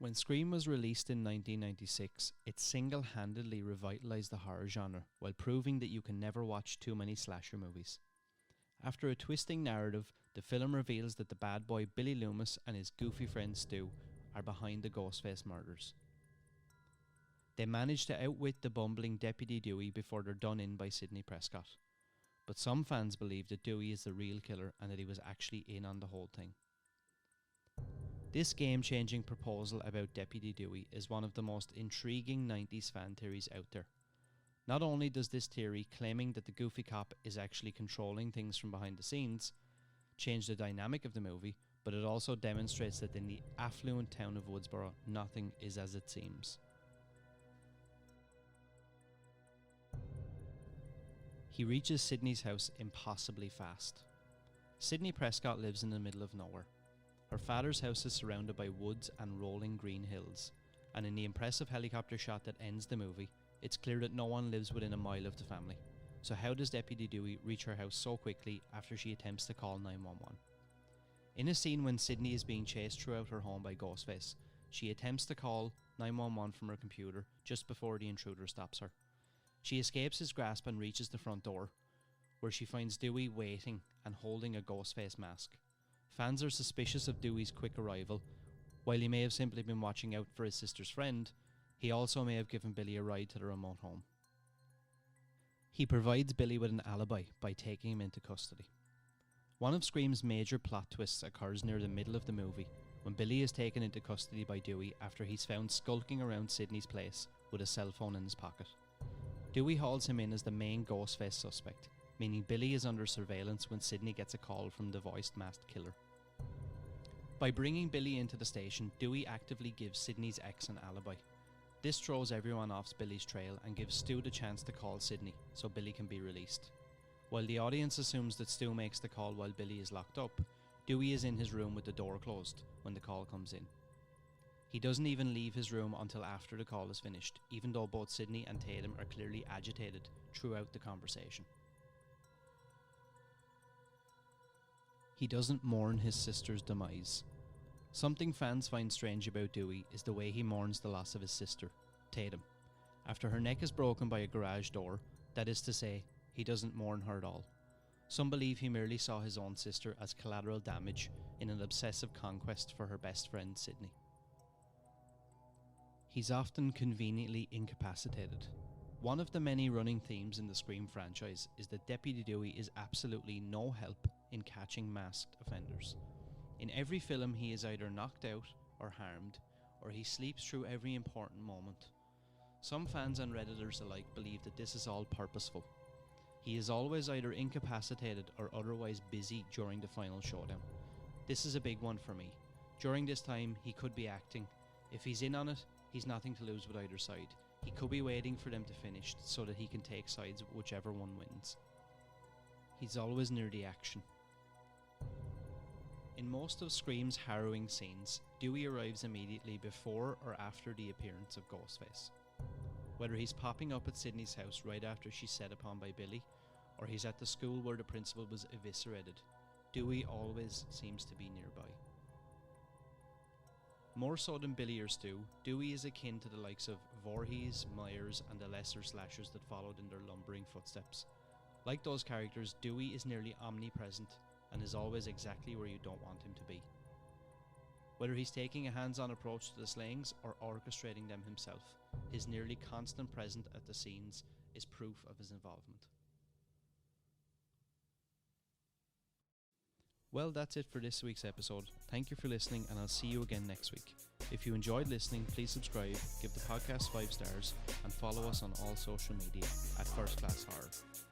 When Scream was released in 1996, it single-handedly revitalised the horror genre while proving that you can never watch too many slasher movies. After a twisting narrative, the film reveals that the bad boy Billy Loomis and his goofy friend Stu are behind the Ghostface murders. They manage to outwit the bumbling Deputy Dewey before they're done in by Sidney Prescott. But some fans believe that Dewey is the real killer and that he was actually in on the whole thing. This game-changing proposal about Deputy Dewey is one of the most intriguing 90s fan theories out there. Not only does this theory, claiming that the goofy cop is actually controlling things from behind the scenes, change the dynamic of the movie, but it also demonstrates that in the affluent town of Woodsboro, nothing is as it seems. He reaches Sidney's house impossibly fast. Sidney Prescott lives in the middle of nowhere. Her father's house is surrounded by woods and rolling green hills, and in the impressive helicopter shot that ends the movie, it's clear that no one lives within a mile of the family. So how does Deputy Dewey reach her house so quickly after she attempts to call 911? In a scene when Sidney is being chased throughout her home by Ghostface, she attempts to call 911 from her computer just before the intruder stops her. She escapes his grasp and reaches the front door, where she finds Dewey waiting and holding a Ghostface mask. Fans are suspicious of Dewey's quick arrival. While he may have simply been watching out for his sister's friend, he also may have given Billy a ride to the remote home. He provides Billy with an alibi by taking him into custody. One of Scream's major plot twists occurs near the middle of the movie, when Billy is taken into custody by Dewey after he's found skulking around Sidney's place with a cell phone in his pocket. Dewey hauls him in as the main Ghostface suspect, meaning Billy is under surveillance when Sidney gets a call from the voiced masked killer. By bringing Billy into the station, Dewey actively gives Sidney's ex an alibi. This throws everyone off Billy's trail and gives Stu the chance to call Sidney, so Billy can be released. While the audience assumes that Stu makes the call while Billy is locked up, Dewey is in his room with the door closed when the call comes in. He doesn't even leave his room until after the call is finished, even though both Sidney and Tatum are clearly agitated throughout the conversation. He doesn't mourn his sister's demise. Something fans find strange about Dewey is the way he mourns the loss of his sister, Tatum. After her neck is broken by a garage door, that is to say, he doesn't mourn her at all. Some believe he merely saw his own sister as collateral damage in an obsessive conquest for her best friend Sidney. He's often conveniently incapacitated. One of the many running themes in the Scream franchise is that Deputy Dewey is absolutely no help in catching masked offenders. In every film he is either knocked out or harmed, or he sleeps through every important moment. Some fans and Redditors alike believe that this is all purposeful. He is always either incapacitated or otherwise busy during the final showdown. This is a big one for me. During this time he could be acting. If he's in on it, he's nothing to lose with either side. He could be waiting for them to finish so that he can take sides whichever one wins. He's always near the action. In most of Scream's harrowing scenes, Dewey arrives immediately before or after the appearance of Ghostface. Whether he's popping up at Sidney's house right after she's set upon by Billy, or he's at the school where the principal was eviscerated, Dewey always seems to be nearby. More so than Billy or Stu, Dewey is akin to the likes of Voorhees, Myers, and the lesser slashers that followed in their lumbering footsteps. Like those characters, Dewey is nearly omnipresent and is always exactly where you don't want him to be. Whether he's taking a hands-on approach to the slayings or orchestrating them himself, his nearly constant presence at the scenes is proof of his involvement. Well, that's it for this week's episode. Thank you for listening, and I'll see you again next week. If you enjoyed listening, please subscribe, give the podcast 5 stars, and follow us on all social media at FirstClassHorror.